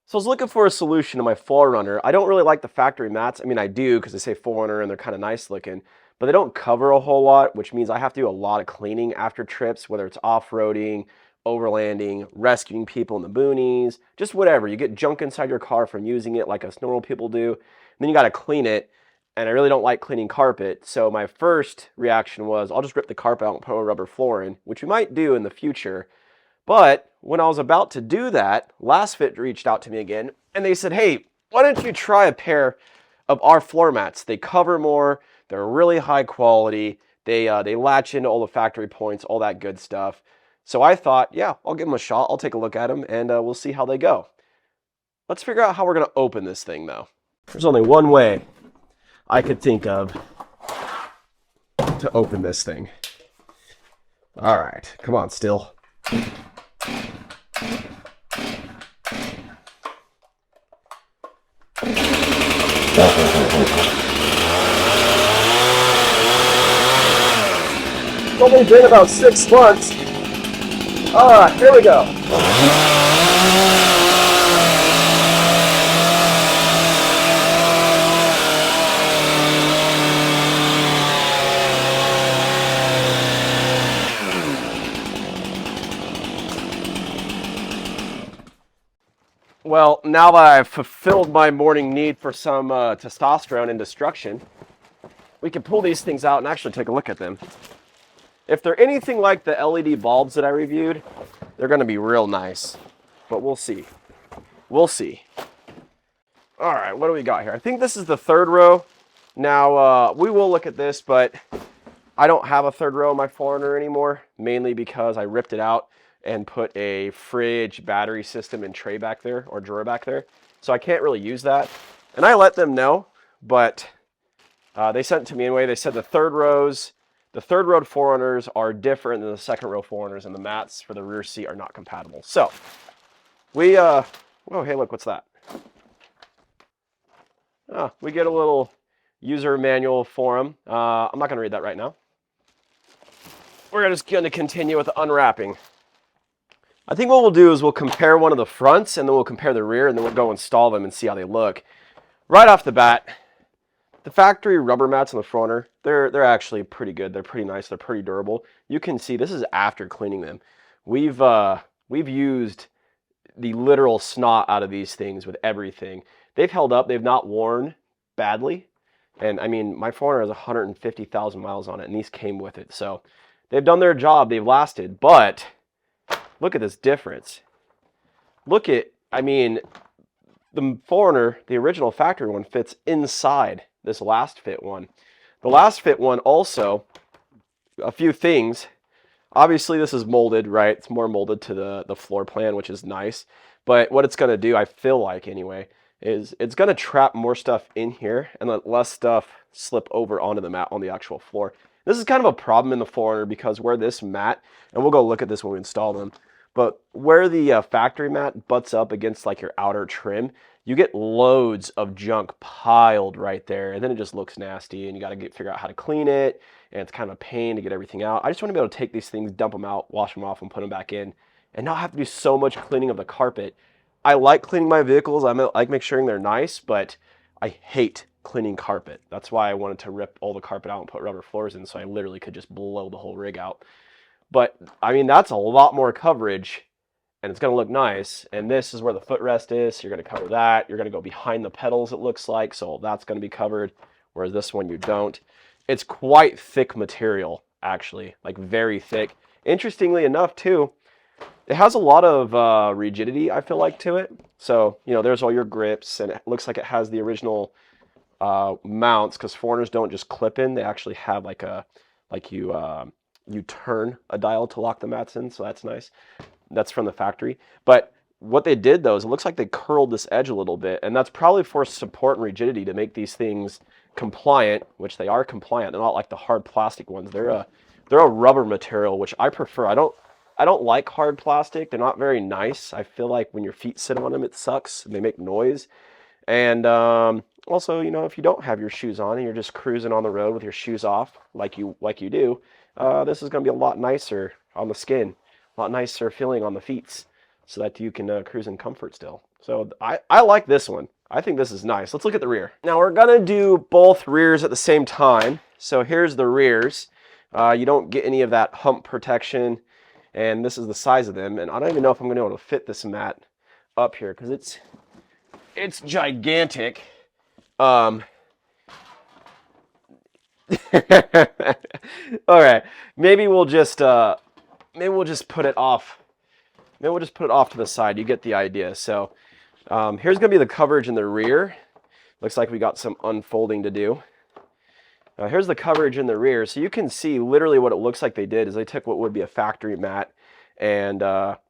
So I was looking for a solution to my 4Runner. I don't really like the factory mats. I mean, I do because they say 4Runner and they're kind of nice looking, but they don't cover a whole lot, which means I have to do a lot of cleaning after trips, whether it's off-roading, overlanding, rescuing people in the boonies, just whatever. You get junk inside your car from using it like us normal people do, and then you got to clean it, and I really don't like cleaning carpet. So my first reaction was I'll just rip the carpet out and put a rubber floor in, which we might do in the future. But when I was about to do that, LasFit reached out to me again and they said, hey, why don't you try a pair of our floor mats? They cover more, they're really high quality, they latch into all the factory points, all that good stuff. So I thought, yeah, I'll give them a shot, I'll take a look at them, and we'll see how they go. Let's figure out how we're gonna open this thing though. There's only one way I could think of to open this thing. All right, come on, still. It's only been about 6 months. All right, here we go. Well, now that I've fulfilled my morning need for some testosterone and destruction, we can pull these things out and actually take a look at them. If they're anything like the LED bulbs that I reviewed, they're going to be real nice, but we'll see. We'll see. All right, what do we got here? I think this is the third row. Now, we will look at this, but I don't have a third row in my 4Runner anymore, mainly because I ripped it out and put a fridge battery system and tray back there, or drawer back there. So I can't really use that. And I let them know, but they sent it to me anyway. They said the third row 4Runners are different than the second row 4Runners, and the mats for the rear seat are not compatible. So we, oh, hey, look, what's that? Oh, we get a little user manual for them. I'm not gonna read that right now. We're just gonna continue with the unwrapping. I think what we'll do is we'll compare one of the fronts, and then we'll compare the rear, and then we'll go install them and see how they look. Right off the bat, the factory rubber mats on the 4Runner, they're actually pretty good. They're pretty nice. They're pretty durable. You can see this is after cleaning them. We've used the literal snot out of these things with everything. They've held up. They've not worn badly. And I mean, my 4Runner has 150,000 miles on it, and these came with it. So they've done their job. They've lasted, but look at this difference. Look at, I mean, the 4Runner, the original factory one, fits inside this LasFit one. The LasFit one also, a few things. Obviously, this is molded, right? It's more molded to the floor plan, which is nice. But what it's going to do, I feel like anyway, is it's going to trap more stuff in here and let less stuff slip over onto the mat on the actual floor. This is kind of a problem in the 4Runner because where this mat, and we'll go look at this when we install them, but where the factory mat butts up against like your outer trim, you get loads of junk piled right there, and then it just looks nasty, and you got to figure out how to clean it, and it's kind of a pain to get everything out. I just want to be able to take these things, dump them out, wash them off, and put them back in, and not have to do so much cleaning of the carpet. I like cleaning my vehicles. I like making sure they're nice, but I hate cleaning carpet. That's why I wanted to rip all the carpet out and put rubber floors in, so I literally could just blow the whole rig out. But I mean, that's a lot more coverage, and it's going to look nice. And this is where the footrest is. So you're going to cover that. You're going to go behind the pedals, it looks like. So that's going to be covered, whereas this one you don't. It's quite thick material, actually, like very thick. Interestingly enough, too, it has a lot of rigidity, I feel like, to it. So, you know, there's all your grips, and it looks like it has the original mounts, because 4Runners don't just clip in. They actually have like a, you turn a dial to lock the mats in, so that's nice. That's from the factory. But what they did, though, is it looks like they curled this edge a little bit, and that's probably for support and rigidity to make these things compliant, which they are compliant. They're not like the hard plastic ones. They're a rubber material, which I prefer. I don't like hard plastic. They're not very nice. I feel like when your feet sit on them, it sucks, and they make noise. And also, you know, if you don't have your shoes on and you're just cruising on the road with your shoes off, like you do, this is going to be a lot nicer on the skin, a lot nicer feeling on the feet, so that you can cruise in comfort still. So I like this one. I think this is nice. Let's look at the rear. Now we're gonna do both rears at the same time. So here's the rears. You don't get any of that hump protection, and this is the size of them. And I don't even know if I'm gonna be able to fit this mat up here because it's gigantic. All right, maybe we'll just put it off. Maybe we'll just put it off to the side. You get the idea. So here's going to be the coverage in the rear. Looks like we got some unfolding to do. Here's the coverage in the rear. So you can see literally what it looks like they did is they took what would be a factory mat and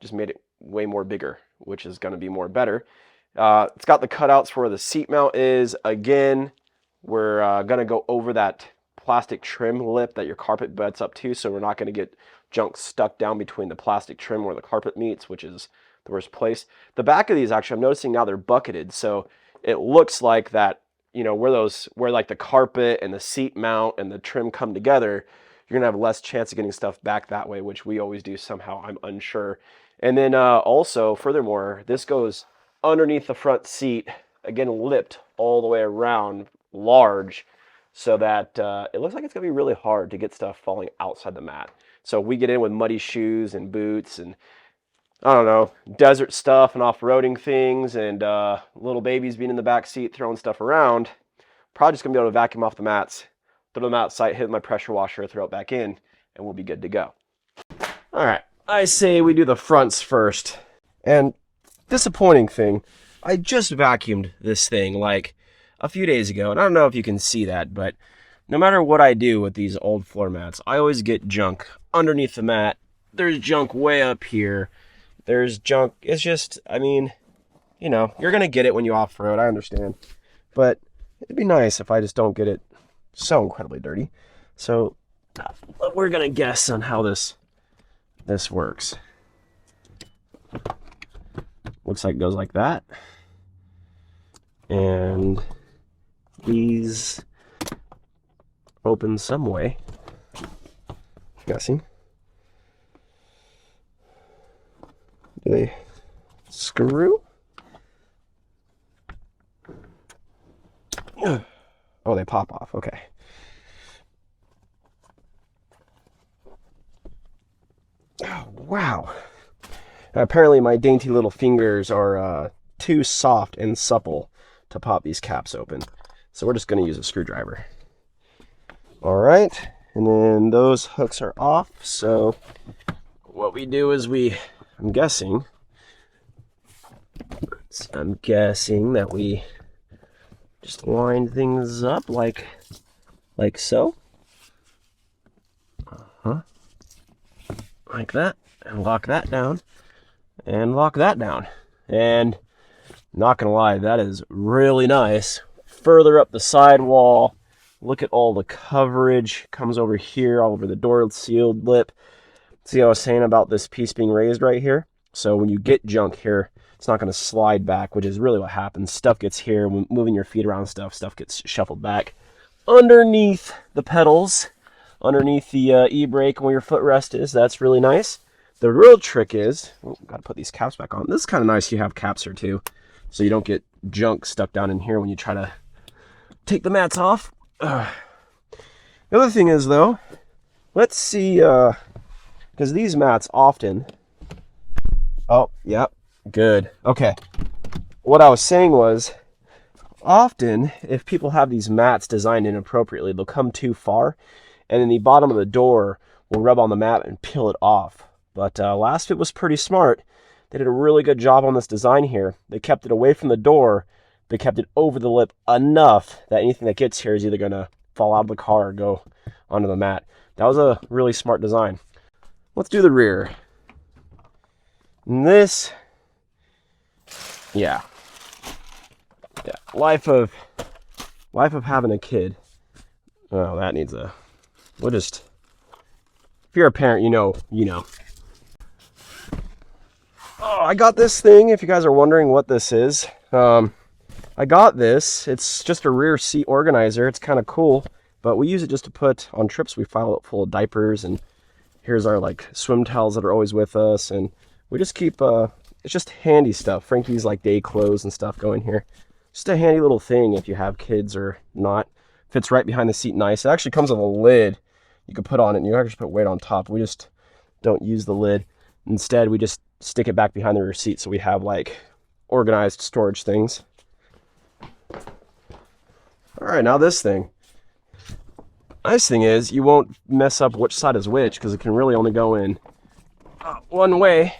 just made it way more bigger, which is going to be more better. It's got the cutouts for where the seat mount is. Again, we're going to go over that plastic trim lip that your carpet beds up to, so we're not going to get junk stuck down between the plastic trim where the carpet meets, which is the worst place. The back of these, actually, I'm noticing now they're bucketed, so it looks like that, you know, where like the carpet and the seat mount and the trim come together, you're gonna have less chance of getting stuff back that way, which we always do somehow. I'm unsure. And then also, furthermore, this goes underneath the front seat, again lipped all the way around, large, so that it looks like it's gonna be really hard to get stuff falling outside the mat. So we get in with muddy shoes and boots and I don't know, desert stuff and off-roading things and little babies being in the back seat throwing stuff around. Probably just gonna be able to vacuum off the mats, throw them outside, hit my pressure washer, throw it back in, and we'll be good to go. All right, I say we do the fronts first. And disappointing thing, I just vacuumed this thing like a few days ago, and I don't know if you can see that, but no matter what I do with these old floor mats, I always get junk underneath the mat. There's junk way up here. There's junk. It's just, I mean, you know, you're going to get it when you off-road, I understand. But it'd be nice if I just don't get it so incredibly dirty. So we're going to guess on how this works. Looks like it goes like that. And these open some way. I'm guessing. Do they screw? Oh, they pop off. Okay. Oh, wow. Apparently my dainty little fingers are too soft and supple to pop these caps open. So we're just going to use a screwdriver. All right. And then those hooks are off. So what we do is I'm guessing that we just line things up like so. Like that, and lock that down, and lock that down. And not gonna lie, that is really nice. Further up the sidewall, look at all the coverage. Comes over here, all over the door sealed lip. See how I was saying about this piece being raised right here? So when you get junk here, it's not going to slide back, which is really what happens. Stuff gets here, when moving your feet around stuff gets shuffled back underneath the pedals, underneath the e-brake where your footrest is. That's really nice. The real trick is, got to put these caps back on. This is kind of nice you have caps here too, so you don't get junk stuck down in here when you try to take the mats off. The other thing is though, let's see, because these mats often, oh, yep, good. Okay, what I was saying was, often, if people have these mats designed inappropriately, they'll come too far, and then the bottom of the door will rub on the mat and peel it off. But LasFit was pretty smart. They did a really good job on this design here. They kept it away from the door, but kept it over the lip enough that anything that gets here is either going to fall out of the car or go onto the mat. That was a really smart design. Let's do the rear. And this, yeah, life of having a kid. Oh, that needs a. We'll just. If you're a parent, you know. Oh, I got this thing. If you guys are wondering what this is, I got this. It's just a rear seat organizer. It's kind of cool, but we use it just to put on trips. We file it full of diapers, and here's our like swim towels that are always with us, and we just keep it's just handy stuff. Frankie's like day clothes and stuff go in here. Just a handy little thing if you have kids or not. Fits right behind the seat nice. It actually comes with a lid you can put on it, and you actually put weight on top. We just don't use the lid. Instead, we just stick it back behind the rear seat so we have like organized storage things. All right, now this thing. Nice thing is you won't mess up which side is which because it can really only go in one way.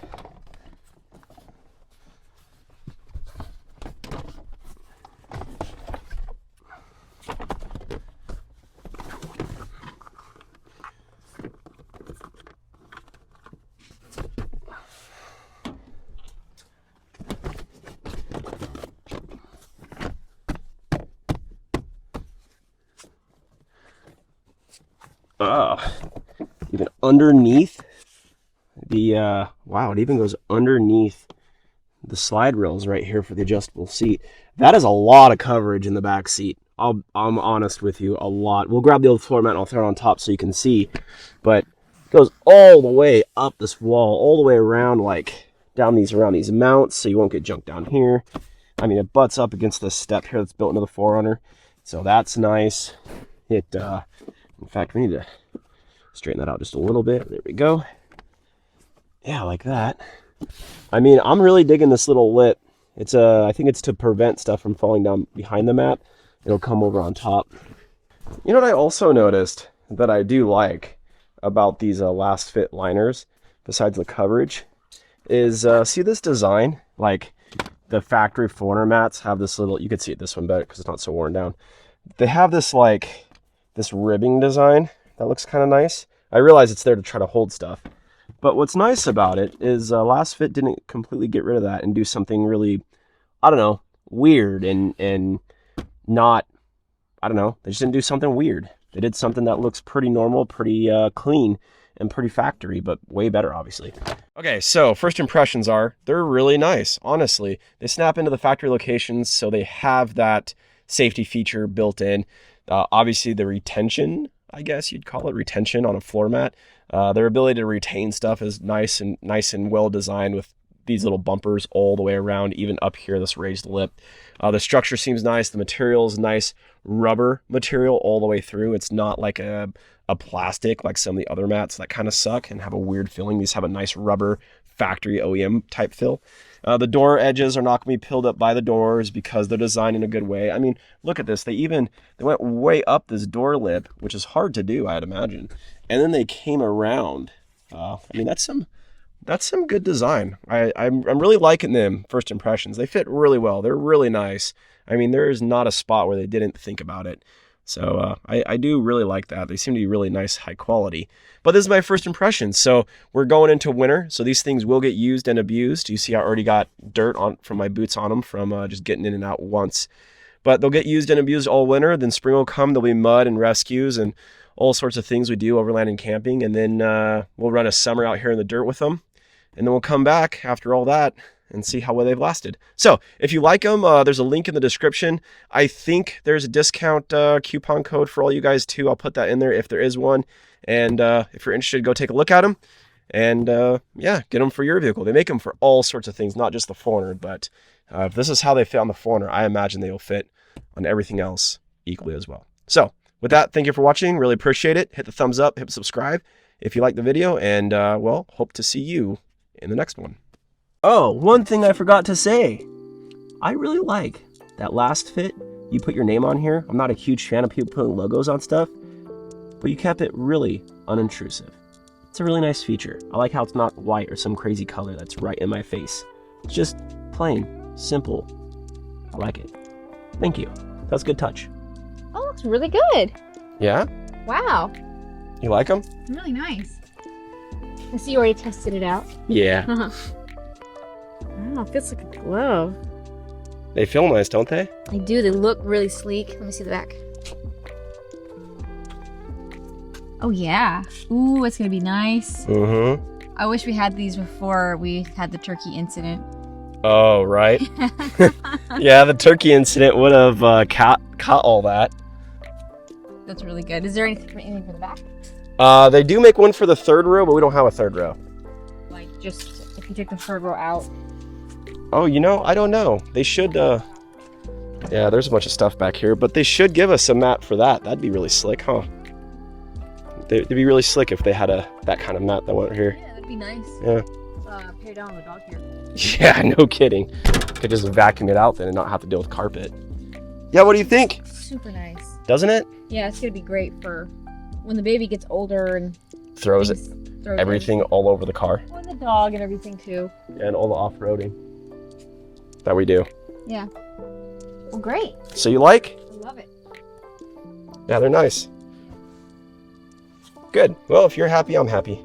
Even underneath the wow, it even goes underneath the slide rails right here for the adjustable seat. That is a lot of coverage in the back seat. I'm honest with you, a lot. We'll grab the old floor mat and I'll throw it on top so you can see, but it goes all the way up this wall, all the way around, like down around these mounts, so you won't get junk down here. I mean, it butts up against this step here that's built into the 4Runner, so that's nice. In fact, we need to straighten that out just a little bit. There we go. Yeah, like that. I mean, I'm really digging this little lip. It's I think it's to prevent stuff from falling down behind the mat. It'll come over on top. You know what I also noticed that I do like about these LasFit liners, besides the coverage, is see this design? Like the factory 4Runner mats have this little, you can see it this one better because it's not so worn down. They have this like this ribbing design that looks kind of nice. I realize it's there to try to hold stuff, but what's nice about it is LasFit didn't completely get rid of that and do something really, I don't know, weird and not, I don't know, they just didn't do something weird. They did something that looks pretty normal, pretty clean, and pretty factory, but way better, obviously. Okay, so first impressions are, they're really nice, honestly. They snap into the factory locations, so they have that safety feature built in. Obviously, the retention, I guess you'd call it retention on a floor mat. Their ability to retain stuff is nice and well designed with these little bumpers all the way around, even up here, this raised lip. The structure seems nice. The material is nice rubber material all the way through. It's not like a plastic like some of the other mats that kind of suck and have a weird feeling. These have a nice rubber factory OEM type feel. The door edges are not going to be peeled up by the doors because they're designed in a good way. I mean, look at this. They went way up this door lip, which is hard to do, I'd imagine. And then they came around. I mean, that's some good design. I'm really liking them first impressions. They fit really well. They're really nice. I mean, there is not a spot where they didn't think about it. So I do really like that. They seem to be really nice, high quality. But this is my first impression. So we're going into winter. So these things will get used and abused. You see I already got dirt from my boots on them from just getting in and out once. But they'll get used and abused all winter. Then spring will come. There'll be mud and rescues and all sorts of things we do overlanding camping. And then we'll run a summer out here in the dirt with them. And then we'll come back after all that and see how well they've lasted. So if you like them, there's a link in the description. I think there's a discount coupon code for all you guys too. I'll put that in there if there is one. And if you're interested, go take a look at them. And yeah, get them for your vehicle. They make them for all sorts of things, not just the 4Runner. But if this is how they fit on the 4Runner, I imagine they'll fit on everything else equally as well. So with that, thank you for watching. Really appreciate it. Hit the thumbs up, hit subscribe if you like the video. And well, hope to see you in the next one. Oh, one thing I forgot to say. I really like that LasFit. You put your name on here. I'm not a huge fan of people putting logos on stuff, but you kept it really unintrusive. It's a really nice feature. I like how it's not white or some crazy color that's right in my face. It's just plain, simple. I like it. Thank you. That's a good touch. Oh, looks really good. Yeah? Wow. You like them? Really nice. I see you already tested it out. Yeah. Wow, it feels like a glove. They feel nice, don't they? They do. They look really sleek. Let me see the back. Oh, yeah. Ooh, it's going to be nice. Mm-hmm. I wish we had these before we had the turkey incident. Oh, right. Yeah, the turkey incident would have caught all that. That's really good. Is there anything for the back? They do make one for the third row, but we don't have a third row. Like, just if you take the third row out. Oh, you know, I don't know. They should, yeah, there's a bunch of stuff back here, but they should give us a mat for that. That'd be really slick, huh? It'd be really slick if they had that kind of mat that went here. Yeah, that'd be nice. Yeah. Pare down the dog here. Yeah, no kidding. Could just vacuum it out then and not have to deal with carpet. Yeah, what do you think? Super nice. Doesn't it? Yeah, it's gonna be great for when the baby gets older and Throws throws everything all over the car. Or the dog and everything too. And all the off-roading that we do. Yeah. Well, great. So you like? I love it. Yeah, they're nice. Good. Well, if you're happy, I'm happy.